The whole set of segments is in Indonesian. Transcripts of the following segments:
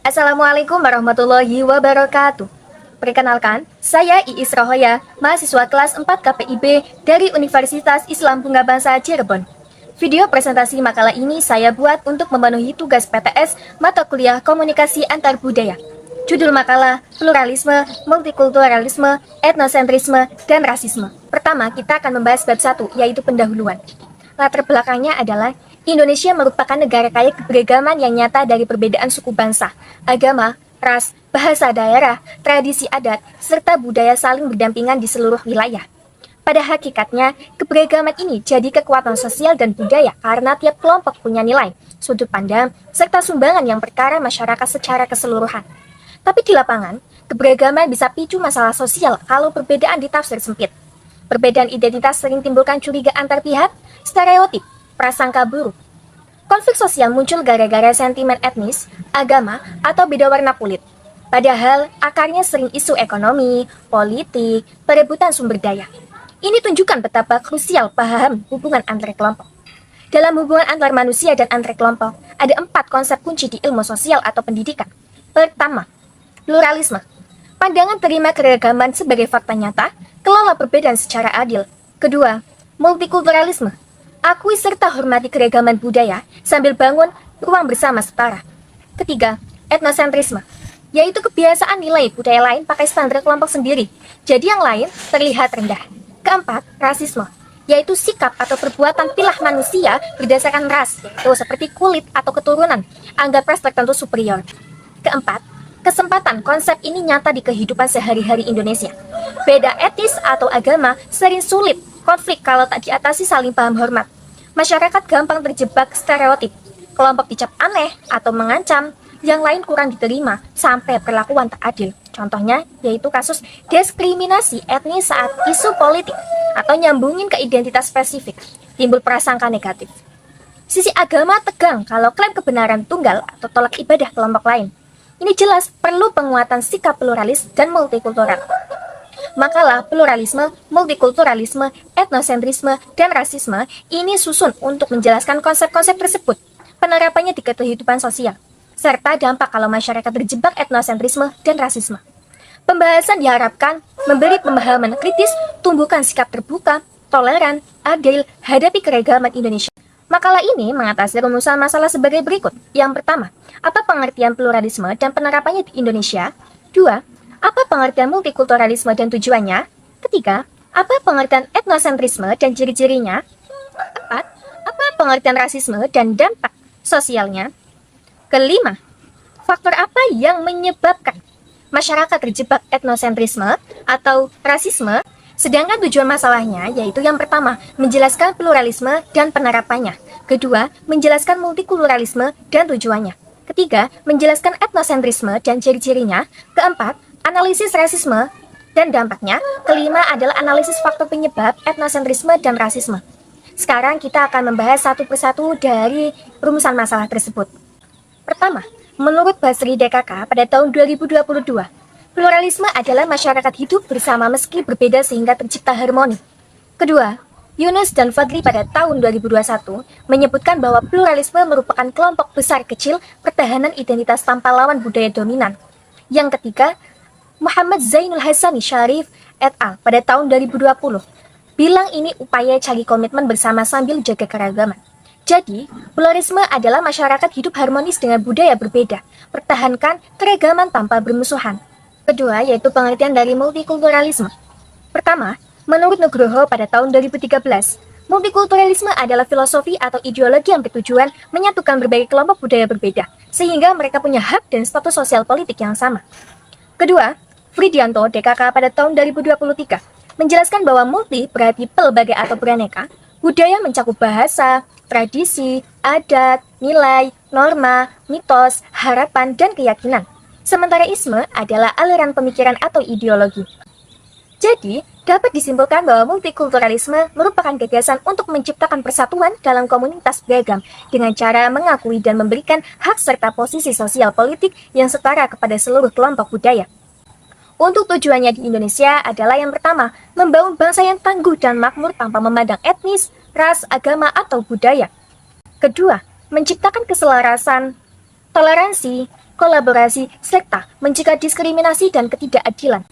Assalamualaikum warahmatullahi wabarakatuh. Perkenalkan, saya Iis Rohoya, mahasiswa kelas 4 KPIB dari Universitas Islam Bangga Bangsa Cirebon. Video presentasi makalah ini saya buat untuk memenuhi tugas PTS mata kuliah Komunikasi Antar Budaya. Judul makalah, Pluralisme, Multikulturalisme, Etnosentrisme, dan Rasisme. Pertama, kita akan membahas bab 1, yaitu pendahuluan. Latar belakangnya adalah Indonesia merupakan negara kaya keberagaman yang nyata dari perbedaan suku bangsa, agama, ras, bahasa daerah, tradisi adat, serta budaya saling berdampingan di seluruh wilayah. Pada hakikatnya, keberagaman ini jadi kekuatan sosial dan budaya karena tiap kelompok punya nilai, sudut pandang, serta sumbangan yang perkara masyarakat secara keseluruhan. Tapi di lapangan, keberagaman bisa picu masalah sosial kalau perbedaan ditafsir sempit. Perbedaan identitas sering timbulkan curiga antar pihak, stereotip, prasangka buruk. Konflik sosial muncul gara-gara sentimen etnis, agama, atau beda warna kulit. Padahal akarnya sering isu ekonomi, politik, perebutan sumber daya. Ini tunjukkan betapa krusial paham hubungan antar kelompok. Dalam hubungan antar manusia dan antar kelompok, ada 4 konsep kunci di ilmu sosial atau pendidikan. Pertama, pluralisme. Pandangan terima keragaman sebagai fakta nyata, kelola perbedaan secara adil. Kedua, multikulturalisme. Akui serta hormati keragaman budaya sambil bangun ruang bersama setara. Ketiga, etnosentrisme, yaitu kebiasaan nilai budaya lain pakai standar kelompok sendiri, jadi yang lain terlihat rendah. Keempat, rasisme, yaitu sikap atau perbuatan pilah manusia berdasarkan ras, yaitu seperti kulit atau keturunan, anggap ras tertentu superior. Keempat, kesempatan. Konsep ini nyata di kehidupan sehari-hari Indonesia. Beda etis atau agama sering sulit konflik kalau tak diatasi saling paham hormat. Masyarakat gampang terjebak stereotip. Kelompok dicap aneh atau mengancam, yang lain kurang diterima sampai perlakuan tak adil. Contohnya yaitu kasus diskriminasi etnis saat isu politik atau nyambungin ke identitas spesifik, timbul prasangka negatif. Sisi agama tegang kalau klaim kebenaran tunggal atau tolak ibadah kelompok lain. Ini jelas perlu penguatan sikap pluralis dan multikultural. Makalah pluralisme, multikulturalisme, etnosentrisme, dan rasisme ini susun untuk menjelaskan konsep-konsep tersebut, penerapannya di kehidupan sosial, serta dampak kalau masyarakat terjebak etnosentrisme dan rasisme. Pembahasan diharapkan memberi pemahaman kritis, tumbuhkan sikap terbuka, toleran, adil, hadapi keragaman Indonesia. Makalah ini mengatasi rumusan masalah sebagai berikut. Yang pertama, apa pengertian pluralisme dan penerapannya di Indonesia? 2. Apa pengertian multikulturalisme dan tujuannya? Ketiga, apa pengertian etnosentrisme dan ciri-cirinya? Keempat, apa pengertian rasisme dan dampak sosialnya? Kelima, faktor apa yang menyebabkan masyarakat terjebak etnosentrisme atau rasisme? Sedangkan tujuan masalahnya yaitu yang pertama, menjelaskan pluralisme dan penerapannya. Kedua, menjelaskan multikulturalisme dan tujuannya. Ketiga, menjelaskan etnosentrisme dan ciri-cirinya. Keempat, analisis rasisme dan dampaknya. Kelima adalah analisis faktor penyebab etnosentrisme dan rasisme. Sekarang kita akan membahas satu persatu dari rumusan masalah tersebut. Pertama, menurut Basri DKK pada tahun 2022, pluralisme adalah masyarakat hidup bersama meski berbeda sehingga tercipta harmoni. Kedua, Yunus dan Fadli pada tahun 2021 menyebutkan bahwa pluralisme merupakan kelompok besar kecil pertahanan identitas tanpa lawan budaya dominan. Yang ketiga, Muhammad Zainul Hassani Syarif et al. Pada tahun 2020 bilang ini upaya cari komitmen bersama sambil jaga keragaman. Jadi, pluralisme adalah masyarakat hidup harmonis dengan budaya berbeda, pertahankan keragaman tanpa bermusuhan. Kedua, yaitu pengertian dari multikulturalisme. Pertama, menurut Nugroho pada tahun 2013, multikulturalisme adalah filosofi atau ideologi yang bertujuan menyatukan berbagai kelompok budaya berbeda, sehingga mereka punya hak dan status sosial politik yang sama. Kedua, Fridianto DKK pada tahun 2023 menjelaskan bahwa multi berarti pelbagai atau beraneka, budaya mencakup bahasa, tradisi, adat, nilai, norma, mitos, harapan, dan keyakinan. Sementara isme adalah aliran pemikiran atau ideologi. Jadi, dapat disimpulkan bahwa multikulturalisme merupakan gagasan untuk menciptakan persatuan dalam komunitas beragam dengan cara mengakui dan memberikan hak serta posisi sosial politik yang setara kepada seluruh kelompok budaya. Untuk tujuannya di Indonesia adalah yang pertama, membangun bangsa yang tangguh dan makmur tanpa memandang etnis, ras, agama, atau budaya. Kedua, menciptakan keselarasan, toleransi, kolaborasi, serta mencegah diskriminasi dan ketidakadilan.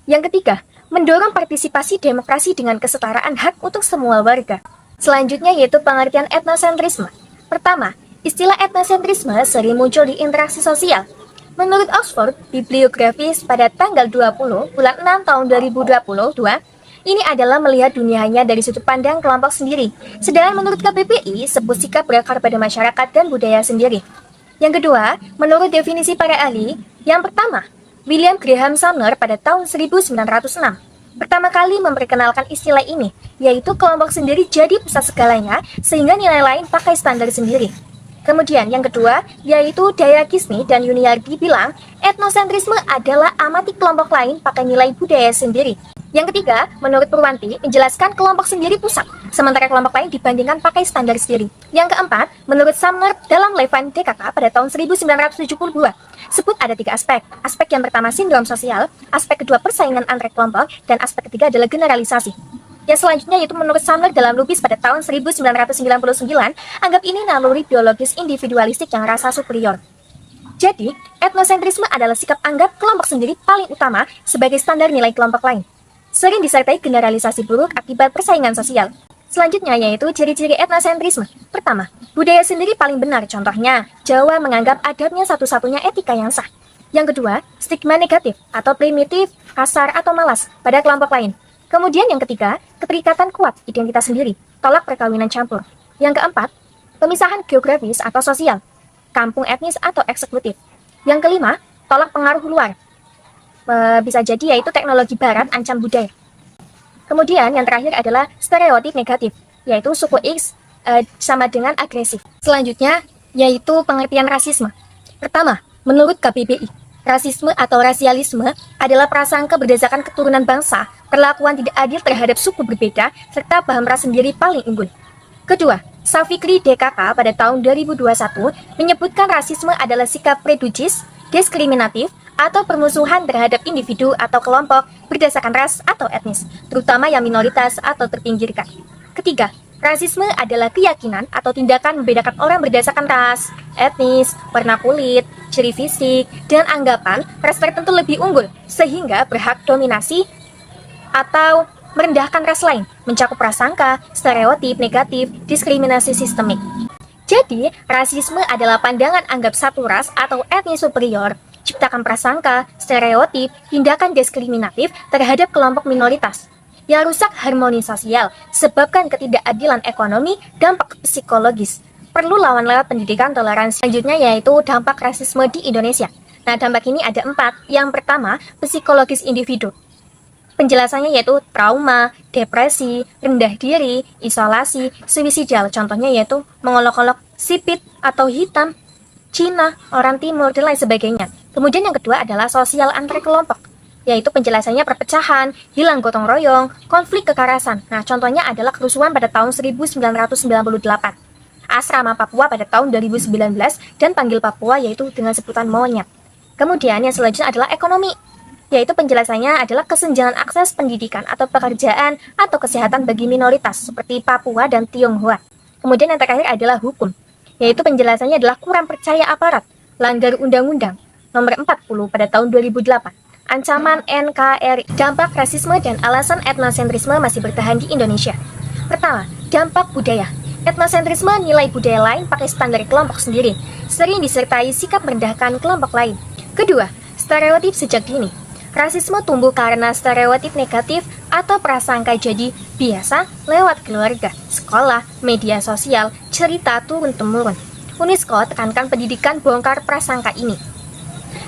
Yang ketiga, mendorong partisipasi demokrasi dengan kesetaraan hak untuk semua warga. Selanjutnya yaitu pengertian etnosentrisme. Pertama, istilah etnosentrisme sering muncul di interaksi sosial. Menurut Oxford Bibliographies pada tanggal 20 bulan 6 tahun 2022, ini adalah melihat dunia hanya dari sudut pandang kelompok sendiri. Sedangkan menurut KBBI, sebuah sikap berakar pada masyarakat dan budaya sendiri. Yang kedua, menurut definisi para ahli, yang pertama, William Graham Sumner pada tahun 1906 pertama kali memperkenalkan istilah ini, yaitu kelompok sendiri jadi pusat segalanya sehingga nilai lain pakai standar sendiri. Kemudian yang kedua, yaitu Dayakisme dan Yuniardi bilang etnosentrisme adalah amati kelompok lain pakai nilai budaya sendiri. Yang ketiga, menurut Purwanti, menjelaskan kelompok sendiri pusat, sementara kelompok lain dibandingkan pakai standar sendiri. Yang keempat, menurut Sumner dalam Levine DKK pada tahun 1972, sebut ada 3 aspek. Aspek yang pertama sindrom sosial, aspek kedua persaingan antar kelompok, dan aspek ketiga adalah generalisasi. Yang selanjutnya yaitu menurut Sumner dalam Lupis pada tahun 1999, anggap ini naluri biologis individualistik yang rasa superior. Jadi, etnosentrisme adalah sikap anggap kelompok sendiri paling utama sebagai standar nilai kelompok lain. Sering disertai generalisasi buruk akibat persaingan sosial. Selanjutnya yaitu ciri-ciri etnosentrisme. Pertama, budaya sendiri paling benar. Contohnya, Jawa menganggap adatnya satu-satunya etika yang sah. Yang kedua, stigma negatif atau primitif, kasar atau malas pada kelompok lain. Kemudian yang ketiga, keterikatan kuat identitas sendiri, tolak perkawinan campur. Yang keempat, pemisahan geografis atau sosial, kampung etnis atau eksekutif. Yang kelima, tolak pengaruh luar. Bisa jadi yaitu teknologi barat ancam budaya. Kemudian yang terakhir adalah stereotip negatif, yaitu suku X sama dengan agresif. Selanjutnya yaitu pengertian rasisme. Pertama, menurut KBBI, rasisme atau rasialisme adalah prasangka berdasarkan keturunan bangsa, perlakuan tidak adil terhadap suku berbeda, serta paham ras sendiri paling unggul. Kedua, Safikri DKK pada tahun 2021 menyebutkan rasisme adalah sikap prejudis, diskriminatif, atau permusuhan terhadap individu atau kelompok berdasarkan ras atau etnis, terutama yang minoritas atau terpinggirkan. Ketiga, rasisme adalah keyakinan atau tindakan membedakan orang berdasarkan ras, etnis, warna kulit, ciri fisik, dan anggapan ras tertentu lebih unggul, sehingga berhak dominasi atau merendahkan ras lain, mencakup prasangka, stereotip negatif, diskriminasi sistemik. Jadi, rasisme adalah pandangan anggap satu ras atau etnis superior, ciptakan prasangka, stereotip, tindakan diskriminatif terhadap kelompok minoritas, yang rusak harmoni sosial, sebabkan ketidakadilan ekonomi, dampak psikologis. Perlu lawan lewat pendidikan toleransi. Selanjutnya yaitu dampak rasisme di Indonesia. Nah, dampak ini ada 4. Yang pertama, psikologis individu. Penjelasannya yaitu trauma, depresi, rendah diri, isolasi, suicidal. Contohnya yaitu mengolok-olok sipit atau hitam, Cina, orang timur, dan lain sebagainya. Kemudian yang kedua adalah sosial antar kelompok, yaitu penjelasannya perpecahan, hilang gotong royong, konflik kekerasan. Nah, contohnya adalah kerusuhan pada tahun 1998, asrama Papua pada tahun 2019, dan panggil Papua yaitu dengan sebutan monyet. Kemudian yang selanjutnya adalah ekonomi, yaitu penjelasannya adalah kesenjangan akses pendidikan atau pekerjaan atau kesehatan bagi minoritas seperti Papua dan Tionghoa. Kemudian yang terakhir adalah hukum, yaitu penjelasannya adalah kurang percaya aparat, langgar undang-undang nomor 40 pada tahun 2008, ancaman NKRI. Dampak rasisme dan alasan etnosentrisme masih bertahan di Indonesia. Pertama, dampak budaya. Etnosentrisme nilai budaya lain pakai standar kelompok sendiri, sering disertai sikap merendahkan kelompok lain. Kedua, stereotip sejak dini. Rasisme tumbuh karena stereotip negatif atau prasangka jadi biasa lewat keluarga, sekolah, media sosial, cerita turun-temurun. UNESCO tekankan pendidikan bongkar prasangka ini.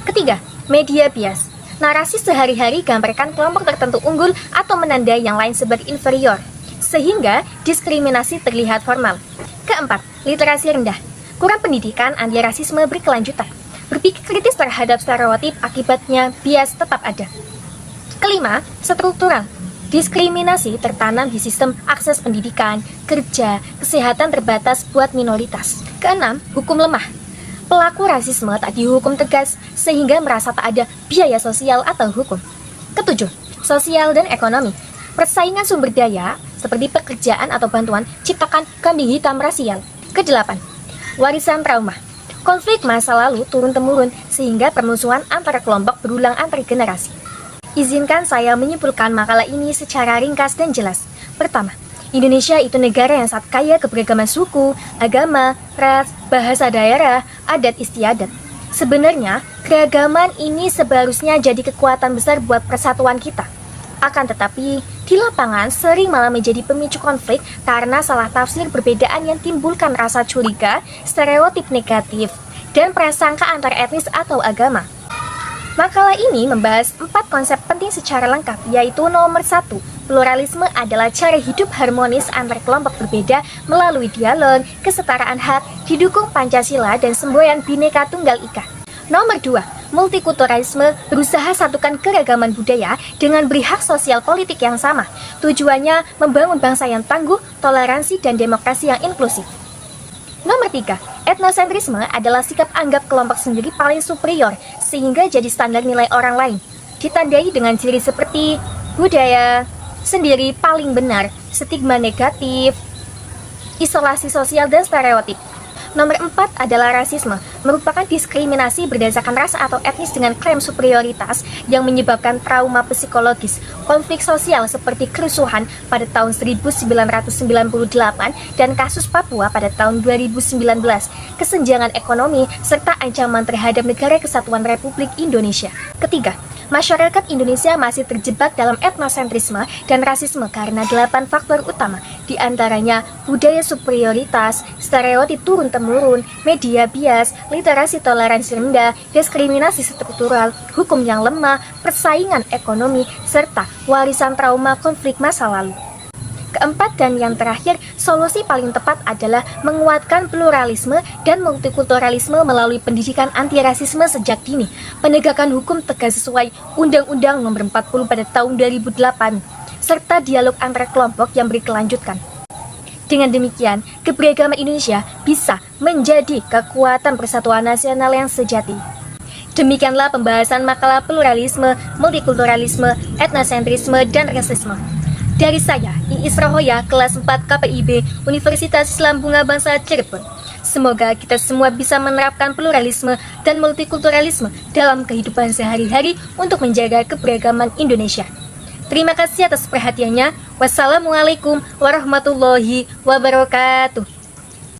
Ketiga, media bias. Narasi sehari-hari gambarkan kelompok tertentu unggul atau menandai yang lain sebagai inferior, sehingga diskriminasi terlihat formal. Keempat, literasi rendah. Kurang pendidikan anti rasisme berkelanjutan. Berpikir kritis terhadap stereotip akibatnya bias tetap ada. Kelima, struktural. Diskriminasi tertanam di sistem akses pendidikan, kerja, kesehatan terbatas buat minoritas. Keenam, hukum lemah. Pelaku rasisme tak dihukum tegas sehingga merasa tak ada biaya sosial atau hukum. Ketujuh, sosial dan ekonomi. Persaingan sumber daya seperti pekerjaan atau bantuan ciptakan kambing hitam rasial. Kedelapan, warisan trauma. Konflik masa lalu turun-temurun sehingga permusuhan antara kelompok berulang antar generasi. Izinkan saya menyimpulkan makalah ini secara ringkas dan jelas. Pertama, Indonesia itu negara yang sangat kaya keberagaman suku, agama, ras, bahasa daerah, adat istiadat. Sebenarnya, keragaman ini seharusnya jadi kekuatan besar buat persatuan kita. Akan tetapi, di lapangan sering malah menjadi pemicu konflik karena salah tafsir perbedaan yang timbulkan rasa curiga, stereotip negatif, dan prasangka antar etnis atau agama. Makalah ini membahas 4 konsep penting secara lengkap, yaitu nomor 1, pluralisme adalah cara hidup harmonis antar kelompok berbeda melalui dialog, kesetaraan hak, didukung Pancasila dan semboyan Bhinneka Tunggal Ika. Nomor 2, multikulturalisme berusaha satukan keragaman budaya dengan beri hak sosial politik yang sama. Tujuannya membangun bangsa yang tangguh, toleransi, dan demokrasi yang inklusif. Nomor 3, etnosentrisme adalah sikap anggap kelompok sendiri paling superior sehingga jadi standar nilai orang lain. Ditandai dengan ciri seperti budaya sendiri paling benar, stigma negatif, isolasi sosial, dan stereotip. Nomor 4 adalah rasisme, merupakan diskriminasi berdasarkan ras atau etnis dengan klaim superioritas yang menyebabkan trauma psikologis, konflik sosial seperti kerusuhan pada tahun 1998 dan kasus Papua pada tahun 2019, kesenjangan ekonomi, serta ancaman terhadap Negara Kesatuan Republik Indonesia. Ketiga, masyarakat Indonesia masih terjebak dalam etnosentrisme dan rasisme karena 8 faktor utama, di antaranya budaya superioritas, stereotip turun-temurun, media bias, literasi toleransi rendah, diskriminasi struktural, hukum yang lemah, persaingan ekonomi, serta warisan trauma konflik masa lalu. Keempat dan yang terakhir, solusi paling tepat adalah menguatkan pluralisme dan multikulturalisme melalui pendidikan anti-rasisme sejak dini, penegakan hukum tegas sesuai Undang-Undang Nomor 40 pada tahun 2008, serta dialog antara kelompok yang berkelanjutan. Dengan demikian, keberagaman Indonesia bisa menjadi kekuatan persatuan nasional yang sejati. Demikianlah pembahasan makalah pluralisme, multikulturalisme, etnosentrisme, dan rasisme. Dari saya, Iis Rohoya, kelas 4 KPIB, Universitas Islam Bunga Bangsa Cirebon. Semoga kita semua bisa menerapkan pluralisme dan multikulturalisme dalam kehidupan sehari-hari untuk menjaga keberagaman Indonesia. Terima kasih atas perhatiannya. Wassalamualaikum warahmatullahi wabarakatuh.